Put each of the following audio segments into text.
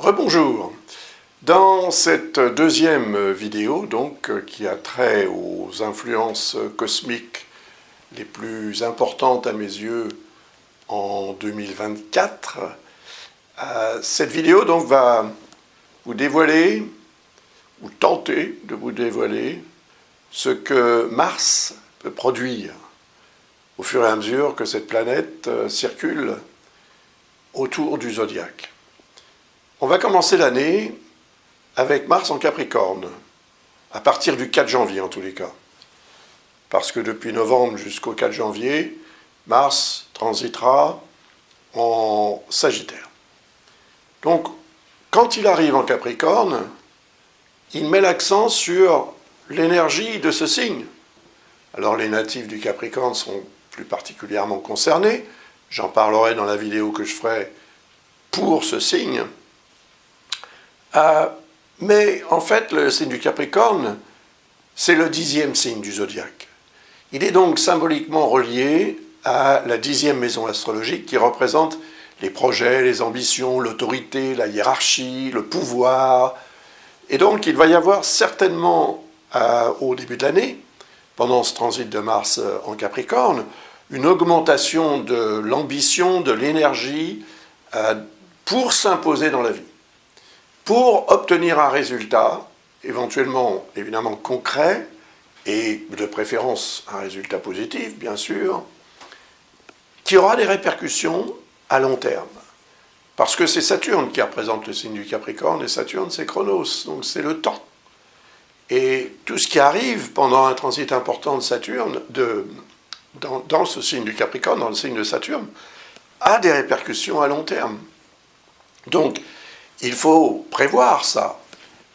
Rebonjour. Dans cette deuxième vidéo, qui a trait aux influences cosmiques les plus importantes à mes yeux en 2024, cette vidéo va vous dévoiler, ou tenter de vous dévoiler, ce que Mars peut produire au fur et à mesure que cette planète circule autour du zodiaque. On va commencer l'année avec Mars en Capricorne, à partir du 4 janvier en tous les cas. Parce que depuis novembre jusqu'au 4 janvier, Mars transitera en Sagittaire. Donc, quand il arrive en Capricorne, il met l'accent sur l'énergie de ce signe. Alors les natifs du Capricorne sont plus particulièrement concernés. J'en parlerai dans la vidéo que je ferai pour ce signe. Mais en fait, le signe du Capricorne, c'est le 10e signe du zodiaque. Il est donc symboliquement relié à la 10e maison astrologique qui représente les projets, les ambitions, l'autorité, la hiérarchie, le pouvoir. Et donc, il va y avoir certainement, au début de l'année, pendant ce transit de Mars en Capricorne, une augmentation de l'ambition, de l'énergie pour s'imposer dans la vie. Pour obtenir un résultat, éventuellement, évidemment, concret, et de préférence un résultat positif, bien sûr, qui aura des répercussions à long terme. Parce que c'est Saturne qui représente le signe du Capricorne, et Saturne, c'est Chronos, donc c'est le temps. Et tout ce qui arrive pendant un transit important de Saturne, dans ce signe du Capricorne, dans le signe de Saturne, a des répercussions à long terme. Donc, il faut prévoir ça,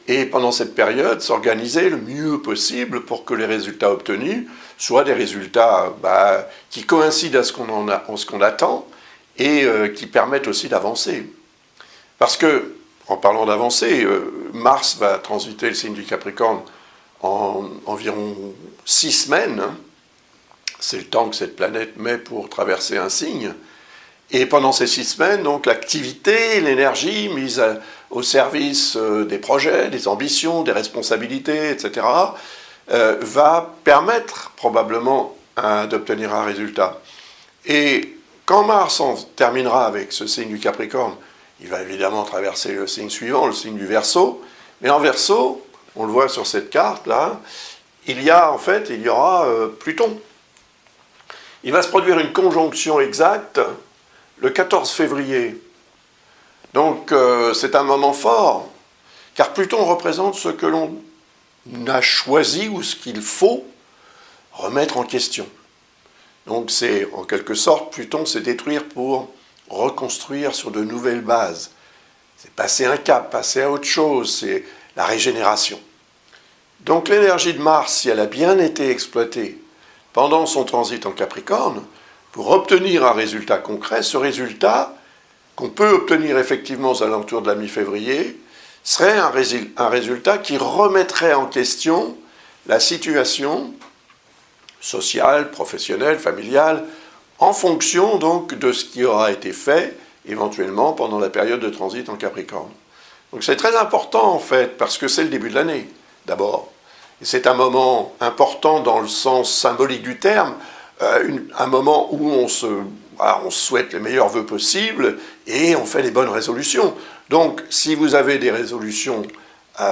et pendant cette période, s'organiser le mieux possible pour que les résultats obtenus soient des résultats qui coïncident à ce qu'on attend et qui permettent aussi d'avancer. Parce que, en parlant d'avancer, Mars va transiter le signe du Capricorne en environ 6 semaines. C'est le temps que cette planète met pour traverser un signe. Et pendant ces 6 semaines, donc l'activité, l'énergie mise au service des projets, des ambitions, des responsabilités, etc., va permettre probablement d'obtenir un résultat. Et quand Mars en terminera avec ce signe du Capricorne, il va évidemment traverser le signe suivant, le signe du Verseau. Mais en Verseau, on le voit sur cette carte-là, il y aura Pluton. Il va se produire une conjonction exacte le 14 février. Donc c'est un moment fort, car Pluton représente ce que l'on a choisi ou ce qu'il faut remettre en question. Donc c'est en quelque sorte, Pluton, c'est détruire pour reconstruire sur de nouvelles bases. C'est passer un cap, passer à autre chose, c'est la régénération. Donc l'énergie de Mars, si elle a bien été exploitée pendant son transit en Capricorne, pour obtenir un résultat concret, ce résultat, qu'on peut obtenir effectivement aux alentours de la mi-février, serait un résultat qui remettrait en question la situation sociale, professionnelle, familiale, en fonction donc de ce qui aura été fait éventuellement pendant la période de transit en Capricorne. Donc c'est très important en fait, parce que c'est le début de l'année, d'abord. Et c'est un moment important dans le sens symbolique du terme, un moment où on se souhaite les meilleurs vœux possibles et on fait les bonnes résolutions. Donc, si vous avez des résolutions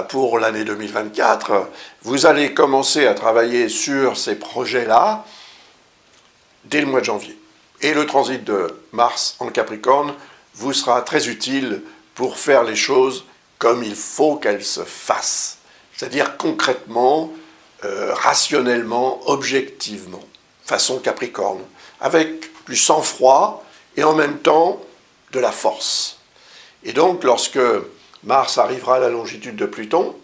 pour l'année 2024, vous allez commencer à travailler sur ces projets-là dès le mois de janvier. Et le transit de Mars en Capricorne vous sera très utile pour faire les choses comme il faut qu'elles se fassent. C'est-à-dire concrètement, rationnellement, objectivement. Façon Capricorne, avec du sang-froid et en même temps de la force. Et donc, lorsque Mars arrivera à la longitude de Pluton,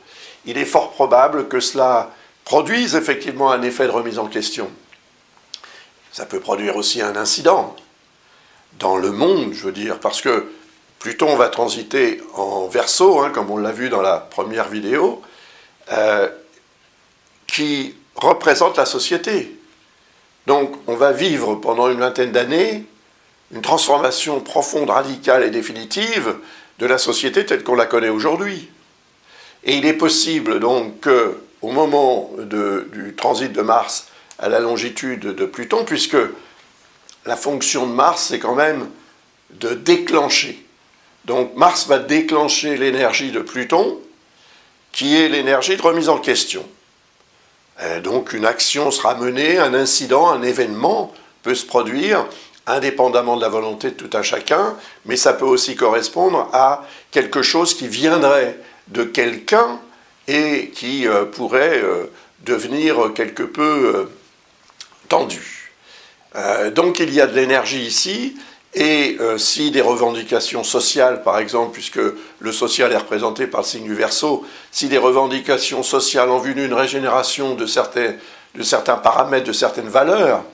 il est fort probable que cela produise effectivement un effet de remise en question. Ça peut produire aussi un incident dans le monde, je veux dire, parce que Pluton va transiter en Verseau, comme on l'a vu dans la première vidéo, qui représente la société. Donc, on va vivre pendant une vingtaine d'années une transformation profonde, radicale et définitive de la société telle qu'on la connaît aujourd'hui. Et il est possible donc qu'au moment du transit de Mars à la longitude de Pluton, puisque la fonction de Mars, c'est quand même de déclencher. Donc Mars va déclencher l'énergie de Pluton, qui est l'énergie de remise en question. Donc une action sera menée, un incident, un événement peut se produire, indépendamment de la volonté de tout un chacun, mais ça peut aussi correspondre à quelque chose qui viendrait de quelqu'un et qui pourrait devenir quelque peu tendu. Donc il y a de l'énergie ici, et si des revendications sociales, par exemple, puisque le social est représenté par le signe du Verseau, si des revendications sociales en vue d'une régénération de certains paramètres, de certaines valeurs,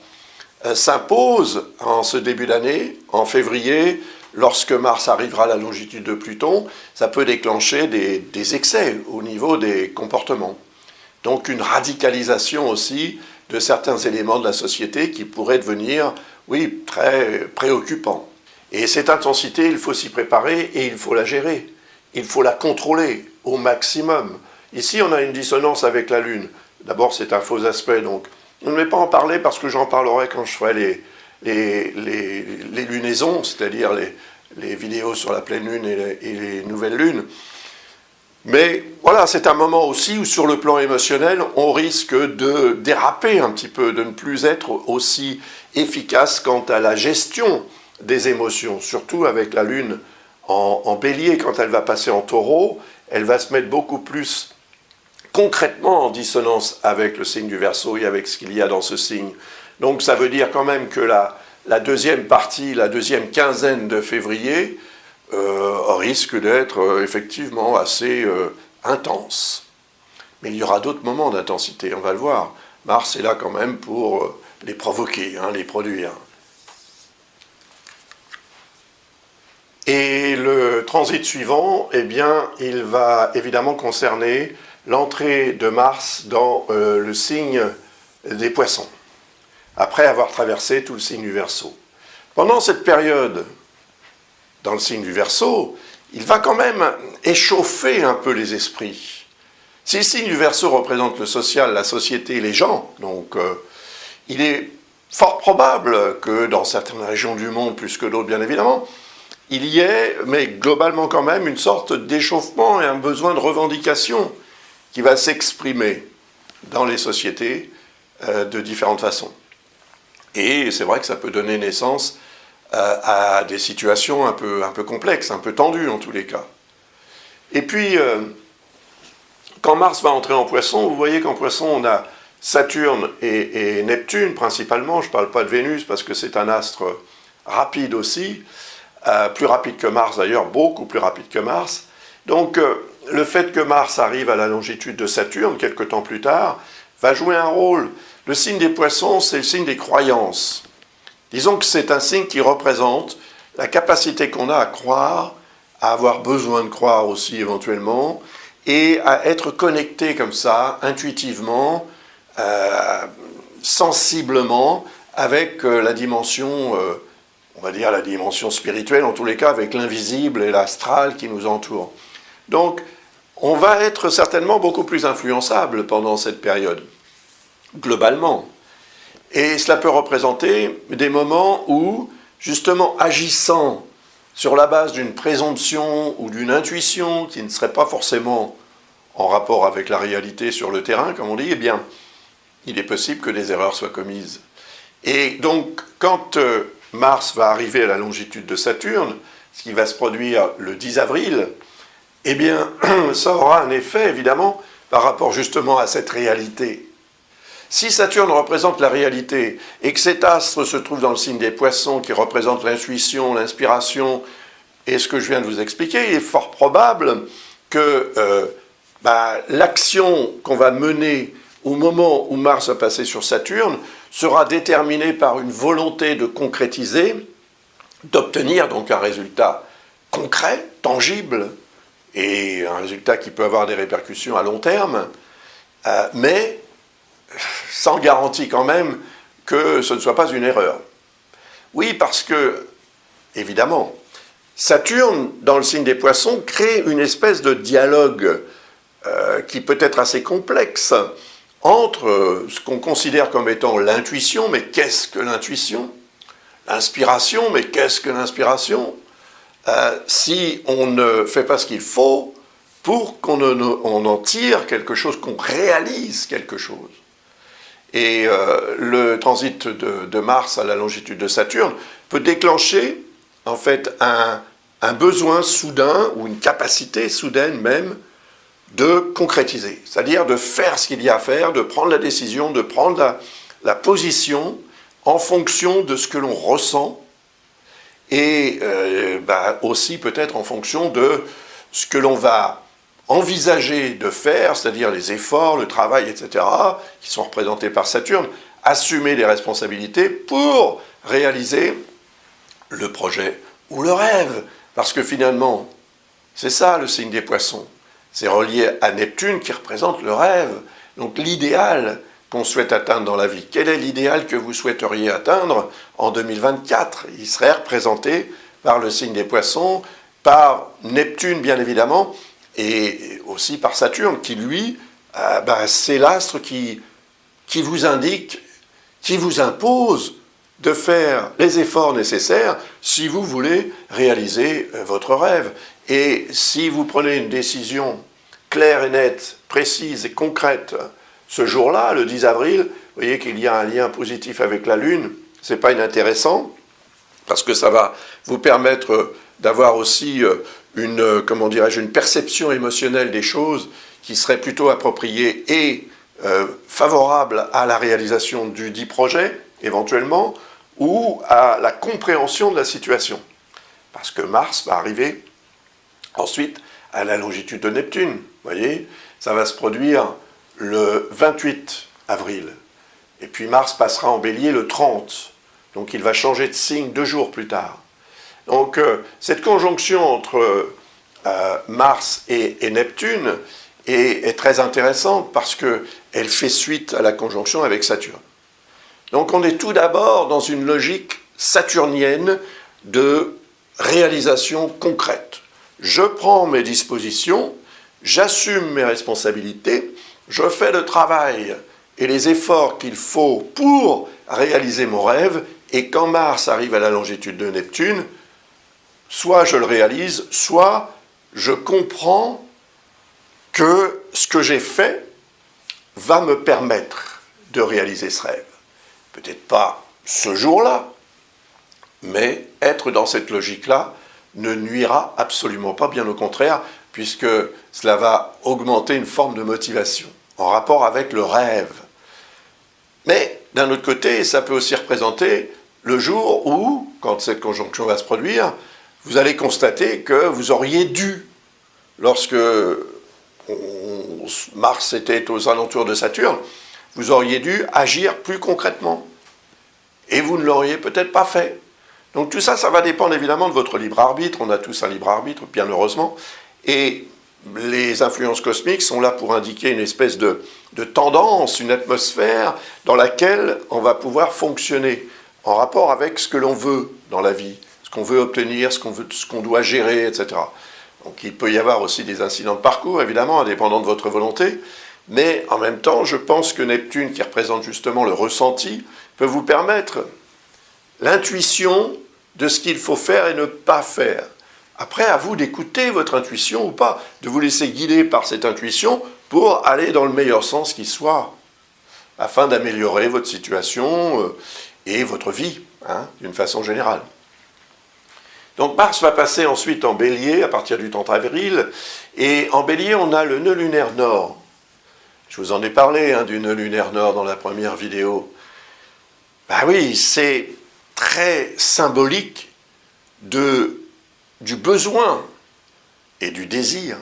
s'imposent en ce début d'année, en février, lorsque Mars arrivera à la longitude de Pluton, ça peut déclencher des excès au niveau des comportements. Donc une radicalisation aussi de certains éléments de la société qui pourraient devenir, oui, très préoccupants. Et cette intensité, il faut s'y préparer et il faut la gérer. Il faut la contrôler au maximum. Ici, on a une dissonance avec la Lune. D'abord, c'est un faux aspect, donc je ne vais pas en parler parce que j'en parlerai quand je ferai les lunaisons, c'est-à-dire les vidéos sur la pleine lune et les nouvelles lunes. Mais voilà, c'est un moment aussi où sur le plan émotionnel, on risque de déraper un petit peu, de ne plus être aussi efficace quant à la gestion des émotions, surtout avec la lune en bélier, quand elle va passer en taureau, elle va se mettre beaucoup plus concrètement en dissonance avec le signe du Verseau et avec ce qu'il y a dans ce signe. Donc ça veut dire quand même que la deuxième partie, la deuxième quinzaine de février, risque d'être effectivement assez intense. Mais il y aura d'autres moments d'intensité, on va le voir. Mars est là quand même pour les provoquer, les produire. Et le transit suivant, eh bien, il va évidemment concerner l'entrée de Mars dans le signe des Poissons, après avoir traversé tout le signe du Verseau. Pendant cette période, dans le signe du Verseau, il va quand même échauffer un peu les esprits. Si le signe du Verseau représente le social, la société, les gens, donc il est fort probable que dans certaines régions du monde, plus que d'autres bien évidemment, il y ait, mais globalement quand même, une sorte d'échauffement et un besoin de revendication qui va s'exprimer dans les sociétés de différentes façons. Et c'est vrai que ça peut donner naissance à des situations un peu complexes, un peu tendues en tous les cas. Et puis, quand Mars va entrer en Poisson, vous voyez qu'en Poisson, on a Saturne et Neptune principalement, je ne parle pas de Vénus parce que c'est un astre rapide aussi, plus rapide que Mars d'ailleurs, beaucoup plus rapide que Mars. Donc le fait que Mars arrive à la longitude de Saturne, quelque temps plus tard, va jouer un rôle. Le signe des Poissons, c'est le signe des croyances. Disons que c'est un signe qui représente la capacité qu'on a à croire, à avoir besoin de croire aussi éventuellement, et à être connecté comme ça, intuitivement, sensiblement, avec la dimension, on va dire la dimension spirituelle, en tous les cas avec l'invisible et l'astral qui nous entoure. Donc, on va être certainement beaucoup plus influençable pendant cette période, globalement. Et cela peut représenter des moments où, justement, agissant sur la base d'une présomption ou d'une intuition qui ne serait pas forcément en rapport avec la réalité sur le terrain, comme on dit, eh bien, il est possible que des erreurs soient commises. Et donc, quand Mars va arriver à la longitude de Saturne, ce qui va se produire le 10 avril, eh bien, ça aura un effet, évidemment, par rapport justement à cette réalité. Si Saturne représente la réalité et que cet astre se trouve dans le signe des Poissons qui représente l'intuition, l'inspiration et ce que je viens de vous expliquer, il est fort probable que l'action qu'on va mener au moment où Mars va passer sur Saturne sera déterminée par une volonté de concrétiser, d'obtenir donc un résultat concret, tangible, et un résultat qui peut avoir des répercussions à long terme, mais sans garantie quand même que ce ne soit pas une erreur. Oui, parce que, évidemment, Saturne, dans le signe des Poissons, crée une espèce de dialogue qui peut être assez complexe entre ce qu'on considère comme étant l'intuition, mais qu'est-ce que l'intuition? L'inspiration, mais qu'est-ce que l'inspiration? Si on ne fait pas ce qu'il faut pour qu'on en tire quelque chose, qu'on réalise quelque chose. Et le transit de Mars à la longitude de Saturne peut déclencher en fait un besoin soudain ou une capacité soudaine même de concrétiser, c'est-à-dire de faire ce qu'il y a à faire, de prendre la décision, de prendre la position en fonction de ce que l'on ressent et aussi peut-être en fonction de ce que l'on va envisager de faire, c'est-à-dire les efforts, le travail, etc., qui sont représentés par Saturne, assumer les responsabilités pour réaliser le projet ou le rêve. Parce que finalement, c'est ça le signe des Poissons. C'est relié à Neptune qui représente le rêve. Donc l'idéal qu'on souhaite atteindre dans la vie. Quel est l'idéal que vous souhaiteriez atteindre en 2024? Il serait représenté par le signe des Poissons, par Neptune bien évidemment, et aussi par Saturne qui lui, c'est l'astre qui vous indique, qui vous impose de faire les efforts nécessaires si vous voulez réaliser votre rêve. Et si vous prenez une décision claire et nette, précise et concrète ce jour-là, le 10 avril, vous voyez qu'il y a un lien positif avec la Lune, c'est pas inintéressant, parce que ça va vous permettre d'avoir aussi une perception émotionnelle des choses qui serait plutôt appropriée et favorable à la réalisation du dit projet, éventuellement, ou à la compréhension de la situation. Parce que Mars va arriver ensuite à la longitude de Neptune. Vous voyez, ça va se produire le 28 avril. Et puis Mars passera en bélier le 30. Donc il va changer de signe 2 jours plus tard. Donc cette conjonction entre Mars et Neptune est très intéressante parce qu'elle fait suite à la conjonction avec Saturne. Donc on est tout d'abord dans une logique saturnienne de réalisation concrète. Je prends mes dispositions, j'assume mes responsabilités, je fais le travail et les efforts qu'il faut pour réaliser mon rêve, et quand Mars arrive à la longitude de Neptune, soit je le réalise, soit je comprends que ce que j'ai fait va me permettre de réaliser ce rêve. Peut-être pas ce jour-là, mais être dans cette logique-là ne nuira absolument pas, bien au contraire, puisque cela va augmenter une forme de motivation en rapport avec le rêve. Mais d'un autre côté, ça peut aussi représenter le jour où, quand cette conjonction va se produire, vous allez constater que vous auriez dû, lorsque Mars était aux alentours de Saturne, vous auriez dû agir plus concrètement. Et vous ne l'auriez peut-être pas fait. Donc tout ça, ça va dépendre évidemment de votre libre arbitre. On a tous un libre arbitre, bien heureusement. Et les influences cosmiques sont là pour indiquer une espèce de tendance, une atmosphère dans laquelle on va pouvoir fonctionner en rapport avec ce que l'on veut dans la vie, ce qu'on veut obtenir, ce qu'on doit gérer, etc. Donc il peut y avoir aussi des incidents de parcours, évidemment, indépendants de votre volonté, mais en même temps, je pense que Neptune, qui représente justement le ressenti, peut vous permettre l'intuition de ce qu'il faut faire et ne pas faire. Après, à vous d'écouter votre intuition ou pas, de vous laisser guider par cette intuition pour aller dans le meilleur sens qui soit, afin d'améliorer votre situation et votre vie, d'une façon générale. Donc Mars va passer ensuite en Bélier à partir du 30 avril, et en Bélier, on a le nœud lunaire nord. Je vous en ai parlé du nœud lunaire nord dans la première vidéo. Ben oui, c'est très symbolique du besoin et du désir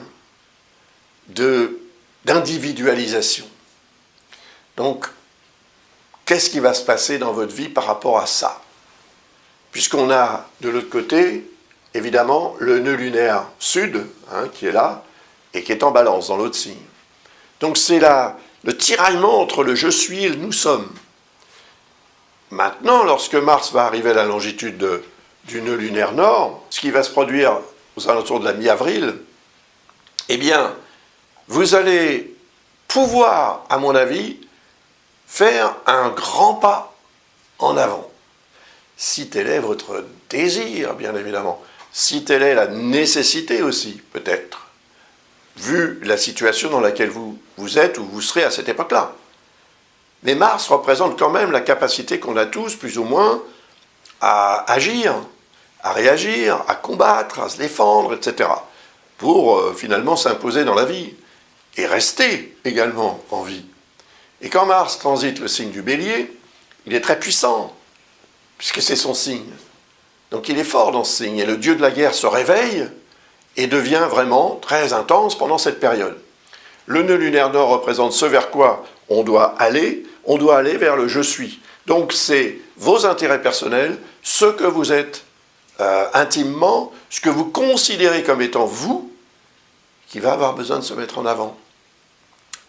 d'individualisation. Donc, qu'est-ce qui va se passer dans votre vie par rapport à ça? Puisqu'on a de l'autre côté, évidemment, le nœud lunaire sud, qui est là, et qui est en balance dans l'autre signe. Donc c'est le tiraillement entre le je suis et le nous sommes. Maintenant, lorsque Mars va arriver à la longitude du nœud lunaire nord, ce qui va se produire aux alentours de la mi-avril, eh bien, vous allez pouvoir, à mon avis, faire un grand pas en avant. Si tel est votre désir, bien évidemment, si telle est la nécessité aussi, peut-être, vu la situation dans laquelle vous êtes ou vous serez à cette époque-là. Mais Mars représente quand même la capacité qu'on a tous, plus ou moins, à agir, à réagir, à combattre, à se défendre, etc., pour finalement s'imposer dans la vie, et rester également en vie. Et quand Mars transite le signe du Bélier, il est très puissant, puisque c'est son signe. Donc il est fort dans ce signe, et le dieu de la guerre se réveille et devient vraiment très intense pendant cette période. Le nœud lunaire nord représente ce vers quoi on doit aller vers le « je suis ». Donc c'est vos intérêts personnels, ce que vous êtes intimement, ce que vous considérez comme étant vous, qui va avoir besoin de se mettre en avant.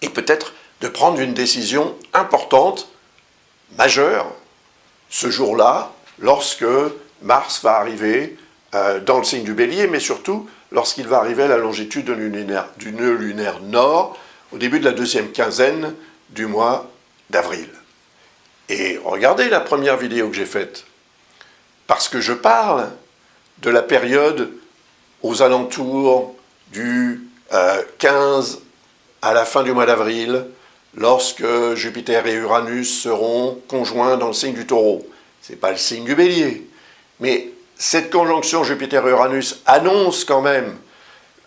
Et peut-être de prendre une décision importante, majeure, ce jour-là, lorsque Mars va arriver dans le signe du Bélier, mais surtout lorsqu'il va arriver à la longitude du nœud lunaire nord, au début de la deuxième quinzaine du mois d'avril. Et regardez la première vidéo que j'ai faite, parce que je parle de la période aux alentours du 15 à la fin du mois d'avril, lorsque Jupiter et Uranus seront conjoints dans le signe du Taureau. Ce n'est pas le signe du Bélier, mais cette conjonction Jupiter-Uranus annonce quand même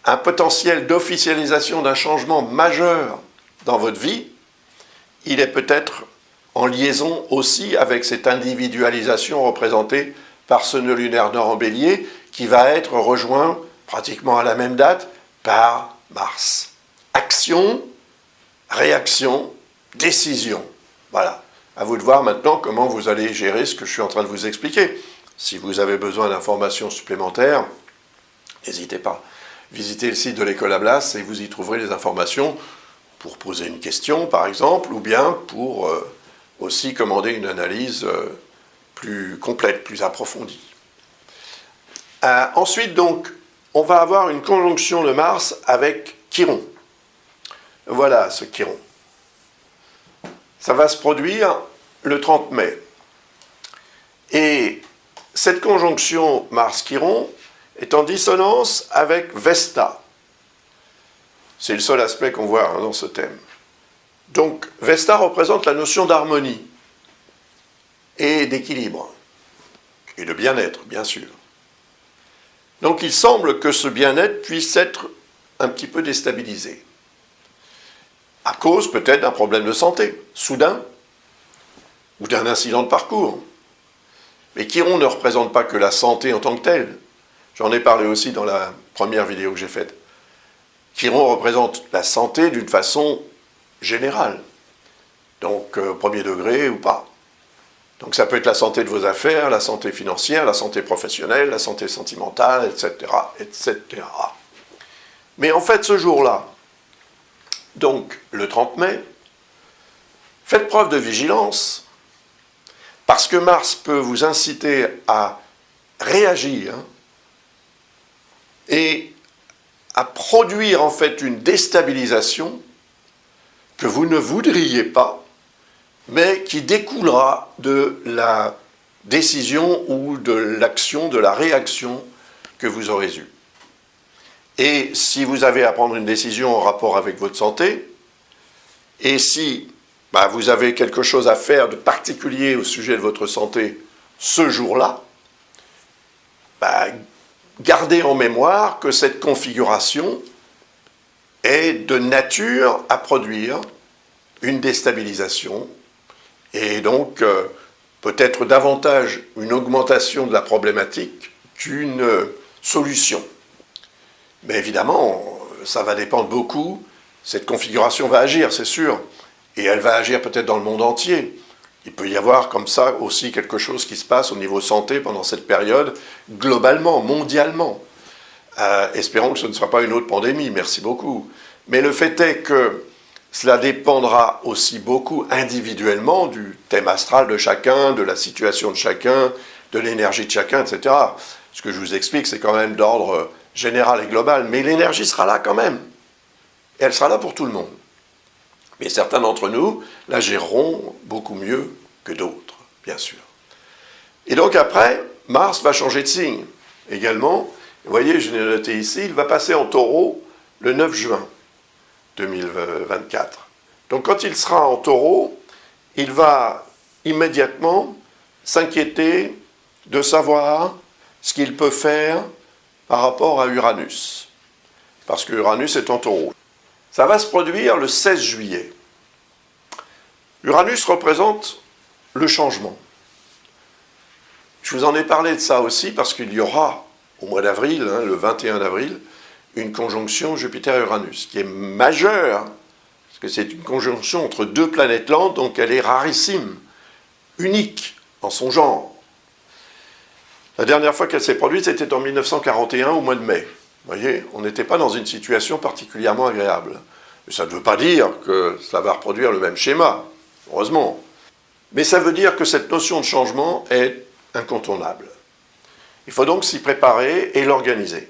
un potentiel d'officialisation d'un changement majeur dans votre vie. Il est peut-être en liaison aussi avec cette individualisation représentée par ce nœud lunaire nord en Bélier, qui va être rejoint pratiquement à la même date par Mars. Action, réaction, décision. Voilà. À vous de voir maintenant comment vous allez gérer ce que je suis en train de vous expliquer. Si vous avez besoin d'informations supplémentaires, n'hésitez pas. Visitez le site de l'École Ablas et vous y trouverez les informations pour poser une question, par exemple, ou bien pour aussi commander une analyse plus complète, plus approfondie. Ensuite, donc, on va avoir une conjonction de Mars avec Chiron. Voilà ce Chiron. Ça va se produire le 30 mai. Et cette conjonction Mars-Chiron est en dissonance avec Vesta. C'est le seul aspect qu'on voit dans ce thème. Donc, Vesta représente la notion d'harmonie et d'équilibre, et de bien-être, bien sûr. Donc, il semble que ce bien-être puisse être un petit peu déstabilisé, à cause peut-être d'un problème de santé, soudain, ou d'un incident de parcours. Mais Chiron ne représente pas que la santé en tant que telle. J'en ai parlé aussi dans la première vidéo que j'ai faite. Chiron représente la santé d'une façon générale, donc premier degré ou pas. Donc ça peut être la santé de vos affaires, la santé financière, la santé professionnelle, la santé sentimentale, etc., etc. Mais en fait, ce jour-là, donc le 30 mai, faites preuve de vigilance, parce que Mars peut vous inciter à réagir et à produire en fait une déstabilisation que vous ne voudriez pas, mais qui découlera de la décision ou de l'action, de la réaction que vous aurez eue. Et si vous avez à prendre une décision en rapport avec votre santé, et si vous avez quelque chose à faire de particulier au sujet de votre santé ce jour-là, gardez en mémoire que cette configuration est de nature à produire une déstabilisation et donc peut-être davantage une augmentation de la problématique qu'une solution. Mais évidemment, ça va dépendre beaucoup. Cette configuration va agir, c'est sûr, et elle va agir peut-être dans le monde entier. Il peut y avoir comme ça aussi quelque chose qui se passe au niveau santé pendant cette période, globalement, mondialement. Espérons que ce ne sera pas une autre pandémie, merci beaucoup. Mais le fait est que cela dépendra aussi beaucoup individuellement du thème astral de chacun, de la situation de chacun, de l'énergie de chacun, etc. Ce que je vous explique, c'est quand même d'ordre général et global, mais l'énergie sera là quand même. Et elle sera là pour tout le monde. Mais certains d'entre nous la géreront beaucoup mieux que d'autres, bien sûr. Et donc après, Mars va changer de signe également. Vous voyez, je l'ai noté ici, il va passer en Taureau le 9 juin 2024. Donc quand il sera en Taureau, il va immédiatement s'inquiéter de savoir ce qu'il peut faire par rapport à Uranus. Parce que Uranus est en Taureau. Ça va se produire le 16 juillet. Uranus représente le changement. Je vous en ai parlé de ça aussi parce qu'il y aura, au mois d'avril, le 21 avril, une conjonction Jupiter-Uranus qui est majeure, parce que c'est une conjonction entre deux planètes lentes, donc elle est rarissime, unique en son genre. La dernière fois qu'elle s'est produite, c'était en 1941, au mois de mai. Vous voyez, on n'était pas dans une situation particulièrement agréable. Mais ça ne veut pas dire que ça va reproduire le même schéma, heureusement. Mais ça veut dire que cette notion de changement est incontournable. Il faut donc s'y préparer et l'organiser.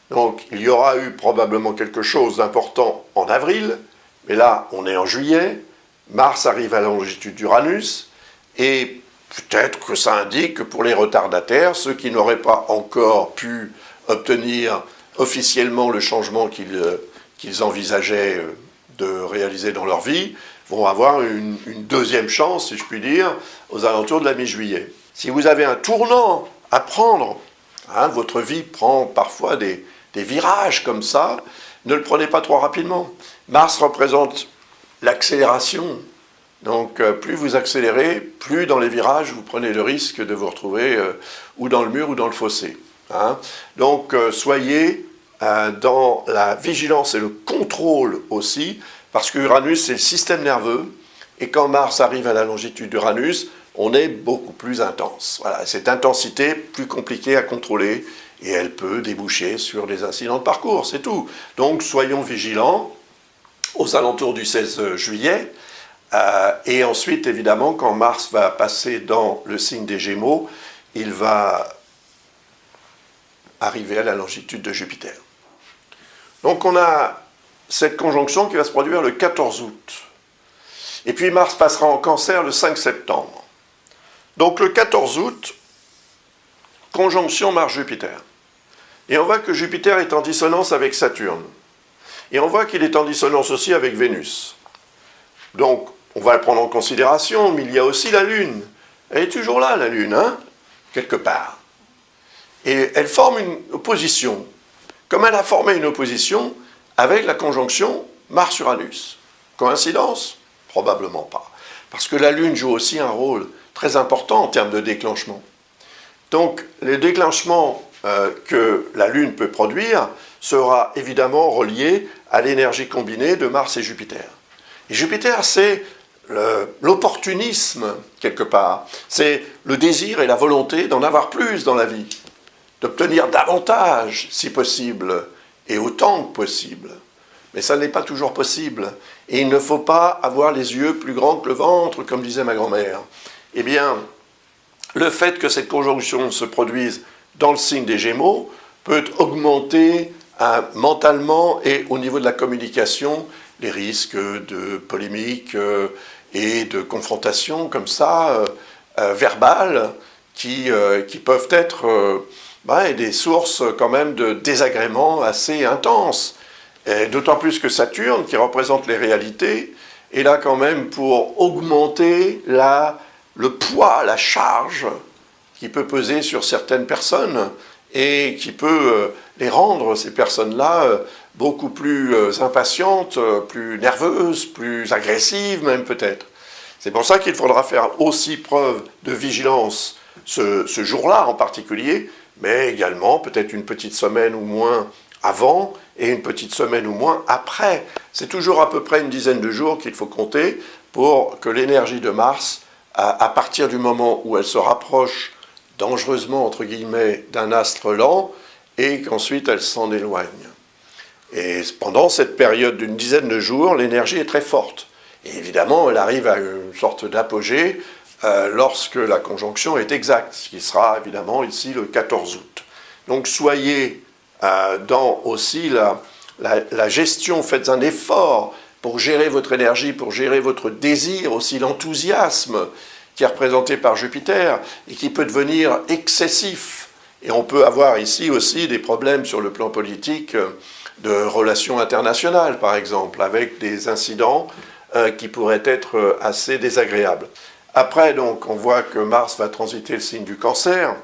Donc, il y aura eu probablement quelque chose d'important en avril, mais là, on est en juillet, Mars arrive à la longitude d'Uranus, et peut-être que ça indique que pour les retardataires, ceux qui n'auraient pas encore pu obtenir officiellement le changement qu'ils envisageaient de réaliser dans leur vie, vont avoir une deuxième chance, si je puis dire, aux alentours de la mi-juillet. Si vous avez un tournant à prendre, votre vie prend parfois des virages comme ça, ne le prenez pas trop rapidement. Mars représente l'accélération. Donc plus vous accélérez, plus dans les virages vous prenez le risque de vous retrouver ou dans le mur ou dans le fossé. Donc soyez dans la vigilance et le contrôle aussi, parce que Uranus c'est le système nerveux, et quand Mars arrive à la longitude d'Uranus, on est beaucoup plus intense. Voilà, cette intensité est plus compliquée à contrôler, et elle peut déboucher sur des incidents de parcours, c'est tout. Donc soyons vigilants aux alentours du 16 juillet, et ensuite, évidemment, quand Mars va passer dans le signe des Gémeaux, il va arriver à la longitude de Jupiter. Donc on a cette conjonction qui va se produire le 14 août. Et puis Mars passera en Cancer le 5 septembre. Donc le 14 août, conjonction Mars-Jupiter. Et on voit que Jupiter est en dissonance avec Saturne. Et on voit qu'il est en dissonance aussi avec Vénus. Donc, on va le prendre en considération, mais il y a aussi la Lune. Elle est toujours là, la Lune, quelque part. Et elle forme une opposition. Comme elle a formé une opposition avec la conjonction Mars-Uranus. Coïncidence? Probablement pas. Parce que la Lune joue aussi un rôle très important en termes de déclenchement. Donc, le déclenchement que la Lune peut produire sera évidemment relié à l'énergie combinée de Mars et Jupiter. Et Jupiter, c'est l'opportunisme, quelque part. C'est le désir et la volonté d'en avoir plus dans la vie, d'obtenir davantage, si possible, et autant que possible. Mais ça n'est pas toujours possible. Et il ne faut pas avoir les yeux plus grands que le ventre, comme disait ma grand-mère. Eh bien, le fait que cette conjonction se produise dans le signe des Gémeaux peut augmenter mentalement et au niveau de la communication les risques de polémiques et de confrontations comme ça, verbales, qui peuvent être des sources quand même de désagréments assez intenses. D'autant plus que Saturne, qui représente les réalités, est là quand même pour augmenter le poids, la charge qui peut peser sur certaines personnes et qui peut les rendre, ces personnes-là, beaucoup plus impatientes, plus nerveuses, plus agressives même peut-être. C'est pour ça qu'il faudra faire aussi preuve de vigilance ce jour-là en particulier, mais également peut-être une petite semaine ou moins avant et une petite semaine ou moins après. C'est toujours à peu près une dizaine de jours qu'il faut compter pour que l'énergie de Mars, à partir du moment où elle se rapproche dangereusement, entre guillemets, d'un astre lent, et qu'ensuite elle s'en éloigne. Et pendant cette période d'une dizaine de jours, l'énergie est très forte. Et évidemment, elle arrive à une sorte d'apogée lorsque la conjonction est exacte, ce qui sera évidemment ici le 14 août. Donc soyez dans aussi la gestion, faites un effort pour gérer votre énergie, pour gérer votre désir, aussi l'enthousiasme qui est représenté par Jupiter et qui peut devenir excessif. Et on peut avoir ici aussi des problèmes sur le plan politique de relations internationales, par exemple, avec des incidents qui pourraient être assez désagréables. Après, donc, on voit que Mars va transiter le signe du Cancer.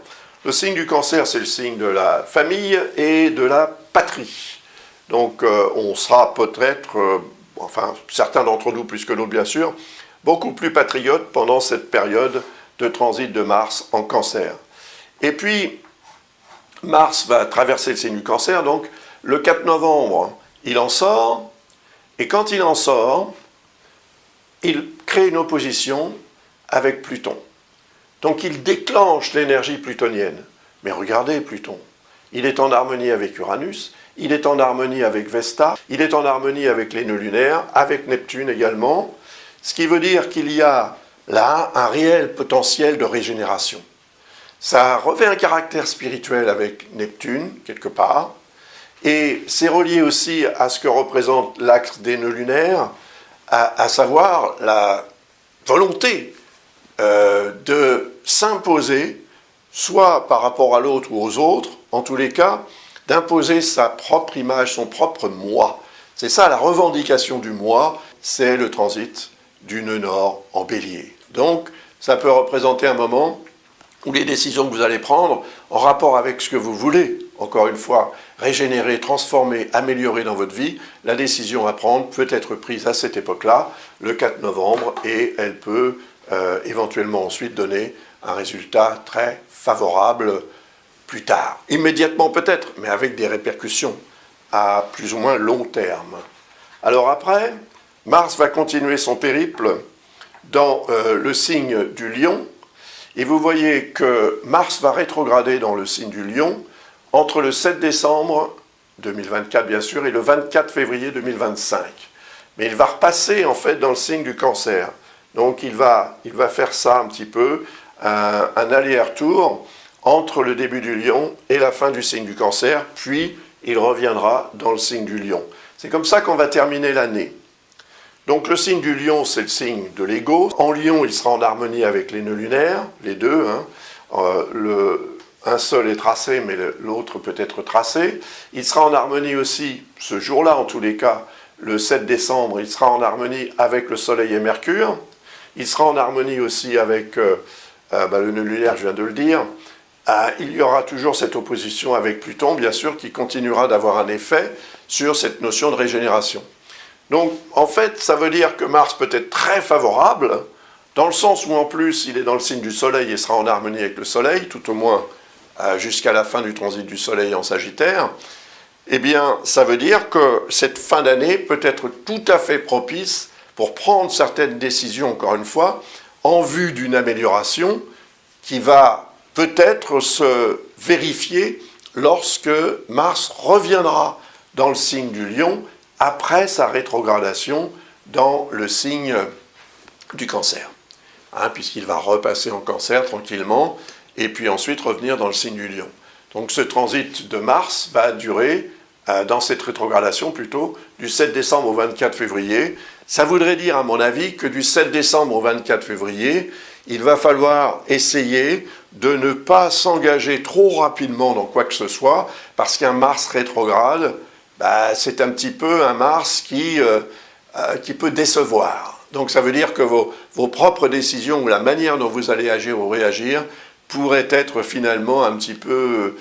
Le signe du Cancer, c'est le signe de la famille et de la patrie. Donc, on sera peut-être, enfin, certains d'entre nous plus que d'autres, bien sûr, beaucoup plus patriotes pendant cette période de transit de Mars en Cancer. Et puis, Mars va traverser le signe du Cancer, donc le 4 novembre, il en sort, et quand il en sort, il crée une opposition avec Pluton. Donc il déclenche l'énergie plutonienne. Mais regardez Pluton, il est en harmonie avec Uranus, il est en harmonie avec Vesta, il est en harmonie avec les nœuds lunaires, avec Neptune également, ce qui veut dire qu'il y a là un réel potentiel de régénération. Ça revêt un caractère spirituel avec Neptune, quelque part, et c'est relié aussi à ce que représente l'axe des nœuds lunaires, à savoir la volonté de s'imposer, soit par rapport à l'autre ou aux autres, en tous les cas, d'imposer sa propre image, son propre moi. C'est ça la revendication du moi, c'est le transit du nœud nord en bélier. Donc, ça peut représenter un moment où les décisions que vous allez prendre, en rapport avec ce que vous voulez, encore une fois, régénérer, transformer, améliorer dans votre vie, la décision à prendre peut être prise à cette époque-là, le 4 novembre, et elle peut éventuellement ensuite donner un résultat très favorable plus tard. Immédiatement peut-être, mais avec des répercussions à plus ou moins long terme. Alors après, Mars va continuer son périple dans le signe du Lion, et vous voyez que Mars va rétrograder dans le signe du Lion entre le 7 décembre 2024, bien sûr, et le 24 février 2025. Mais il va repasser, en fait, dans le signe du Cancer. Donc, il va faire ça un petit peu, un aller-retour entre le début du Lion et la fin du signe du Cancer, puis il reviendra dans le signe du Lion. C'est comme ça qu'on va terminer l'année. Donc le signe du Lion, c'est le signe de l'ego. En Lion, il sera en harmonie avec les nœuds lunaires, les deux. Un seul est tracé, mais l'autre peut être tracé. Il sera en harmonie aussi, ce jour-là en tous les cas, le 7 décembre, il sera en harmonie avec le Soleil et Mercure. Il sera en harmonie aussi avec le nœud lunaire, je viens de le dire. Il y aura toujours cette opposition avec Pluton, bien sûr, qui continuera d'avoir un effet sur cette notion de régénération. Donc, en fait, ça veut dire que Mars peut être très favorable, dans le sens où, en plus, il est dans le signe du Soleil et sera en harmonie avec le Soleil, tout au moins jusqu'à la fin du transit du Soleil en Sagittaire. Eh bien, ça veut dire que cette fin d'année peut être tout à fait propice pour prendre certaines décisions, encore une fois, en vue d'une amélioration qui va peut-être se vérifier lorsque Mars reviendra dans le signe du Lion après sa rétrogradation dans le signe du Cancer. Puisqu'il va repasser en Cancer tranquillement, et puis ensuite revenir dans le signe du Lion. Donc ce transit de Mars va durer, dans cette rétrogradation plutôt, du 7 décembre au 24 février. Ça voudrait dire, à mon avis, que du 7 décembre au 24 février, il va falloir essayer de ne pas s'engager trop rapidement dans quoi que ce soit, parce qu'un Mars rétrograde, c'est un petit peu un Mars qui peut décevoir. Donc ça veut dire que vos propres décisions ou la manière dont vous allez agir ou réagir pourrait être finalement un petit peu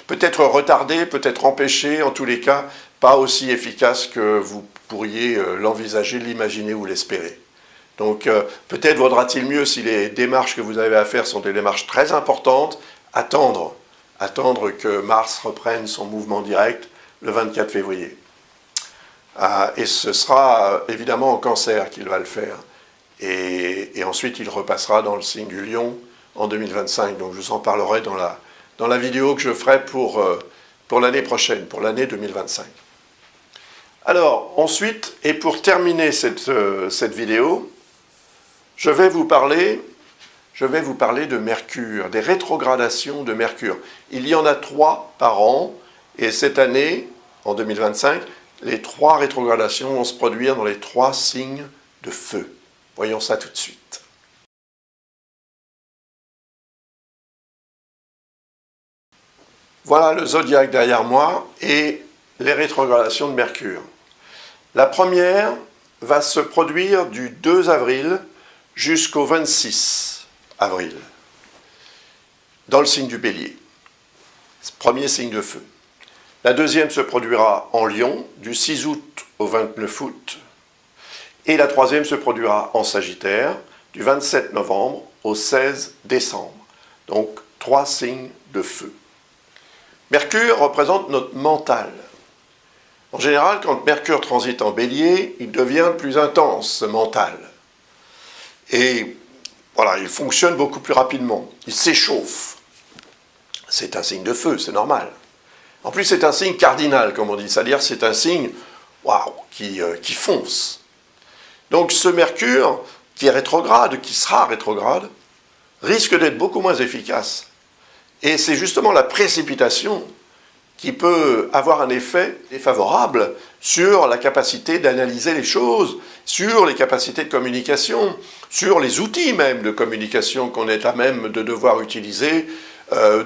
peut-être retardé, peut-être empêché, en tous les cas, pas aussi efficace que vous pourriez l'envisager, l'imaginer ou l'espérer. Donc peut-être vaudra-t-il mieux, si les démarches que vous avez à faire sont des démarches très importantes, attendre que Mars reprenne son mouvement direct le 24 février. Et ce sera évidemment en Cancer qu'il va le faire. Et ensuite, il repassera dans le signe du Lion en 2025. Donc je vous en parlerai dans la vidéo que je ferai pour l'année prochaine, pour l'année 2025. Alors, ensuite, et pour terminer cette vidéo, je vais vous parler de Mercure, des rétrogradations de Mercure. Il y en a 3 par an, et cette année, en 2025, les 3 rétrogradations vont se produire dans les 3 signes de feu. Voyons ça tout de suite. Voilà le zodiaque derrière moi et les rétrogradations de Mercure. La première va se produire du 2 avril jusqu'au 26 avril, dans le signe du Bélier. Premier signe de feu. La deuxième se produira en Lion, du 6 août au 29 août. Et la troisième se produira en Sagittaire, du 27 novembre au 16 décembre. Donc, 3 signes de feu. Mercure représente notre mental. En général, quand Mercure transite en Bélier, il devient plus intense, ce mental. Et voilà, il fonctionne beaucoup plus rapidement. Il s'échauffe. C'est un signe de feu, c'est normal. En plus, c'est un signe cardinal, comme on dit, c'est-à-dire c'est un signe qui fonce. Donc ce Mercure, qui est rétrograde, qui sera rétrograde, risque d'être beaucoup moins efficace. Et c'est justement la précipitation qui peut avoir un effet défavorable sur la capacité d'analyser les choses, sur les capacités de communication, sur les outils même de communication qu'on est à même de devoir utiliser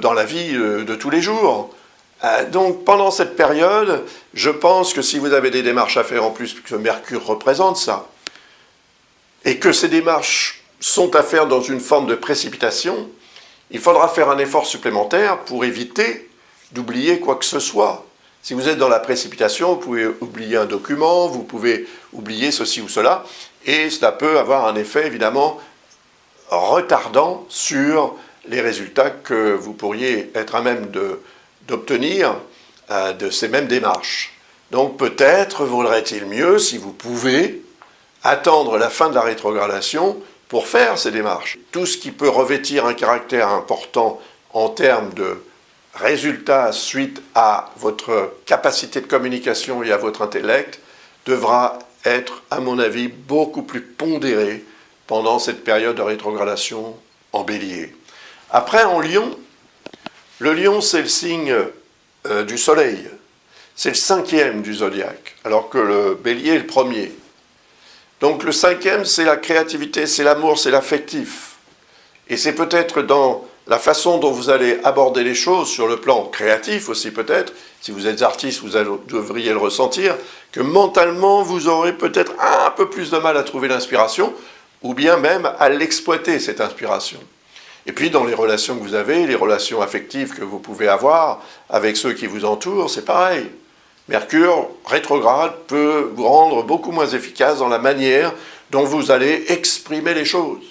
dans la vie de tous les jours. Donc pendant cette période, je pense que si vous avez des démarches à faire en plus, que Mercure représente ça, et que ces démarches sont à faire dans une forme de précipitation, il faudra faire un effort supplémentaire pour éviter d'oublier quoi que ce soit. Si vous êtes dans la précipitation, vous pouvez oublier un document, vous pouvez oublier ceci ou cela, et cela peut avoir un effet évidemment retardant sur les résultats que vous pourriez être à même d'obtenir de ces mêmes démarches. Donc peut-être vaudrait-il mieux, si vous pouvez, attendre la fin de la rétrogradation pour faire ces démarches. Tout ce qui peut revêtir un caractère important en termes de résultats suite à votre capacité de communication et à votre intellect devra être, à mon avis, beaucoup plus pondéré pendant cette période de rétrogradation en Bélier. Après, en Lion, le Lion, c'est le signe du Soleil. C'est le 5e du zodiaque, alors que le Bélier est le 1er. Donc le 5e, c'est la créativité, c'est l'amour, c'est l'affectif. Et c'est peut-être dans la façon dont vous allez aborder les choses, sur le plan créatif aussi peut-être, si vous êtes artiste, vous devriez le ressentir, que mentalement, vous aurez peut-être un peu plus de mal à trouver l'inspiration, ou bien même à l'exploiter, cette inspiration. Et puis dans les relations que vous avez, les relations affectives que vous pouvez avoir avec ceux qui vous entourent, c'est pareil. Mercure rétrograde peut vous rendre beaucoup moins efficace dans la manière dont vous allez exprimer les choses.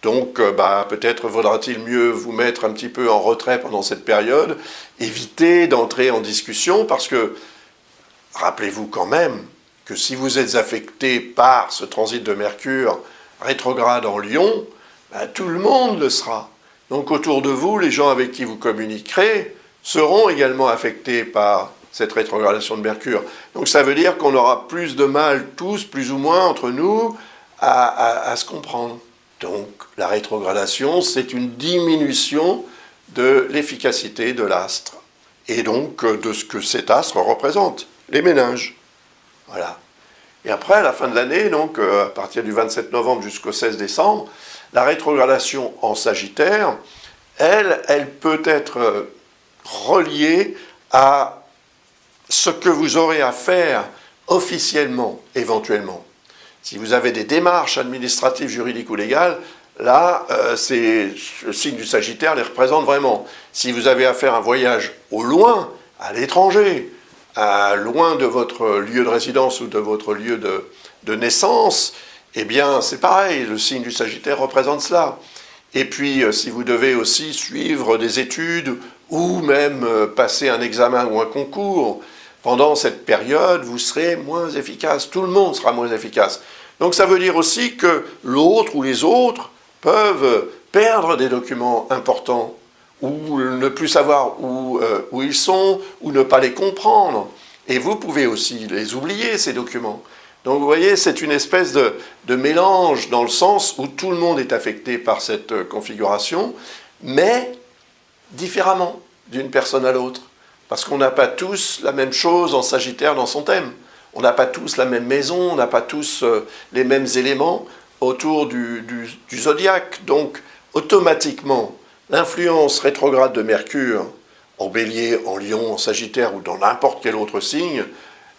Donc peut-être vaudra-t-il mieux vous mettre un petit peu en retrait pendant cette période, éviter d'entrer en discussion, parce que rappelez-vous quand même que si vous êtes affecté par ce transit de Mercure rétrograde en Lion, tout le monde le sera. Donc autour de vous, les gens avec qui vous communiquerez seront également affectés par cette rétrogradation de Mercure. Donc ça veut dire qu'on aura plus de mal tous, plus ou moins, entre nous, à se comprendre. Donc la rétrogradation, c'est une diminution de l'efficacité de l'astre, et donc de ce que cet astre représente, les méninges. Voilà. Et après, à la fin de l'année, donc à partir du 27 novembre jusqu'au 16 décembre, la rétrogradation en Sagittaire, elle peut être reliée à ce que vous aurez à faire officiellement, éventuellement. Si vous avez des démarches administratives, juridiques ou légales, là, le signe du Sagittaire les représente vraiment. Si vous avez à faire un voyage au loin, à l'étranger, loin de votre lieu de résidence ou de votre lieu de naissance, eh bien, c'est pareil, le signe du Sagittaire représente cela. Et puis, si vous devez aussi suivre des études ou même passer un examen ou un concours, pendant cette période, vous serez moins efficace. Tout le monde sera moins efficace. Donc ça veut dire aussi que l'autre ou les autres peuvent perdre des documents importants, ou ne plus savoir où ils sont, ou ne pas les comprendre. Et vous pouvez aussi les oublier, ces documents. Donc vous voyez, c'est une espèce de mélange dans le sens où tout le monde est affecté par cette configuration, mais différemment d'une personne à l'autre. Parce qu'on n'a pas tous la même chose en Sagittaire dans son thème. On n'a pas tous la même maison, on n'a pas tous les mêmes éléments autour du zodiaque. Donc, automatiquement, l'influence rétrograde de Mercure en Bélier, en Lion, en Sagittaire ou dans n'importe quel autre signe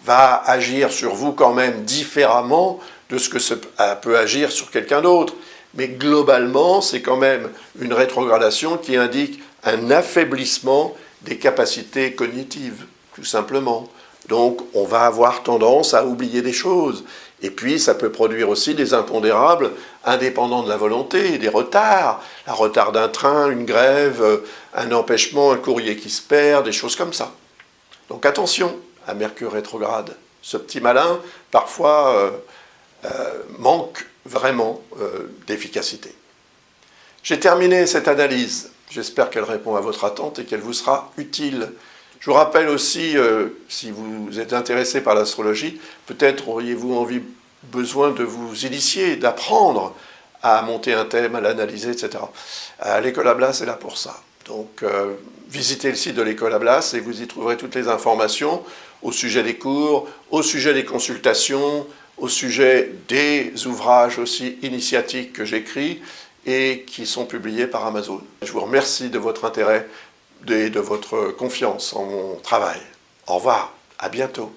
va agir sur vous quand même différemment de ce que ça peut agir sur quelqu'un d'autre. Mais globalement, c'est quand même une rétrogradation qui indique un affaiblissement des capacités cognitives, tout simplement. Donc, on va avoir tendance à oublier des choses. Et puis, ça peut produire aussi des impondérables indépendants de la volonté, des retards. Un retard d'un train, une grève, un empêchement, un courrier qui se perd, des choses comme ça. Donc, attention à Mercure rétrograde. Ce petit malin, parfois, manque vraiment d'efficacité. J'ai terminé cette analyse. J'espère qu'elle répond à votre attente et qu'elle vous sera utile. Je vous rappelle aussi, si vous êtes intéressé par l'astrologie, peut-être auriez-vous besoin de vous initier, d'apprendre à monter un thème, à l'analyser, etc. L'école Ablas est là pour ça. Donc, visitez le site de l'école Ablas et vous y trouverez toutes les informations au sujet des cours, au sujet des consultations, au sujet des ouvrages aussi initiatiques que j'écris et qui sont publiés par Amazon. Je vous remercie de votre intérêt et de votre confiance en mon travail. Au revoir, à bientôt.